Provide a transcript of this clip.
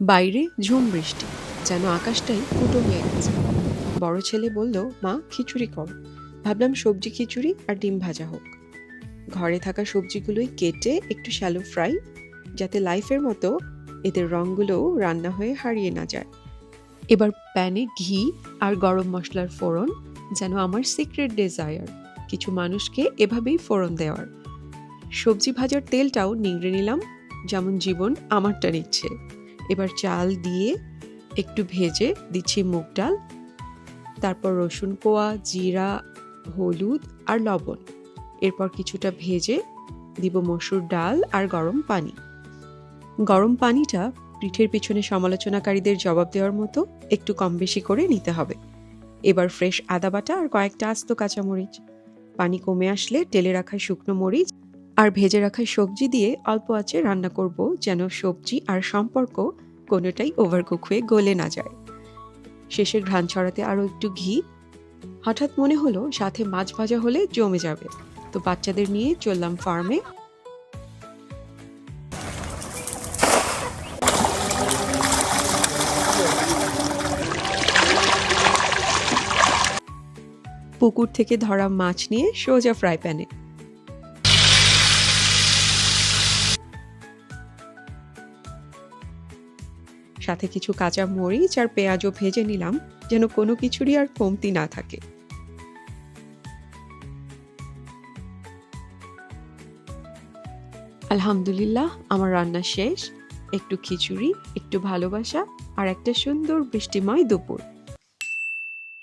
বাইরে ঝুম বৃষ্টি, যেন আকাশটাই ফুটো হয়ে গেছে। বড় ছেলে বলল, মা খিচুড়ি করো। ভাবলাম সবজি খিচুড়ি আর ডিম ভাজা হোক। ঘরে থাকা সবজিগুলোই কেটে একটু শ্যালো ফ্রাই, যাতে লাইফের মতো এদের রঙগুলোও রান্না হয়ে হারিয়ে না যায়। এবার প্যানে ঘি আর গরম মশলার ফোড়ন, যেন আমার সিক্রেট ডিজায়ার কিছু মানুষকে এভাবেই ফোড়ন দেওয়ার। সবজি ভাজার তেলটাও নিংড়ে নিলাম, যেমন জীবন আমারটা নিচ্ছে। এবার চাল দিয়ে একটু ভেজে দিচ্ছি মুগ ডাল, তারপর রসুন কোয়া, জিরা, হলুদ আর লবণ। এরপর কিছুটা ভেজে দিব মসুর ডাল আর গরম পানি। গরম পানিটা পিঠের পিছনে সমালোচনাকারীদের জবাব দেওয়ার মতো একটু কম বেশি করে নিতে হবে। এবার ফ্রেশ আদা বাটা আর কয়েকটা আস্ত কাঁচামরিচ। পানি কমে আসলে টেলে রাখা শুকনো মরিচ আর ভেজে রাখা সবজি দিয়ে অল্প আঁচে রান্না করব, যেন সবজি আর সম্পর্ক কোনোটাই ওভারকুক হয়ে গলে না যায়। শেষে ঘ্রাণ ছড়াতে আরও একটু ঘি। হঠাৎ মনে হলো সাথে মাছ ভাজা হলে জমে যাবে, তো বাচ্চাদের নিয়ে চললাম ফার্মে। পুকুর থেকে ধরা মাছ নিয়ে সোজা ফ্রাই প্যানে। সাথে কিছু কাঁচা মরিচ আর পেঁয়াজও ভেজে নিলাম, যেন কোনো কিছুরই আর কমতি না থাকে। আলহামদুলিল্লাহ, আমার রান্না শেষ। একটু খিচুড়ি, একটু ভালোবাসা আর একটা সুন্দর বৃষ্টিময় দুপুর।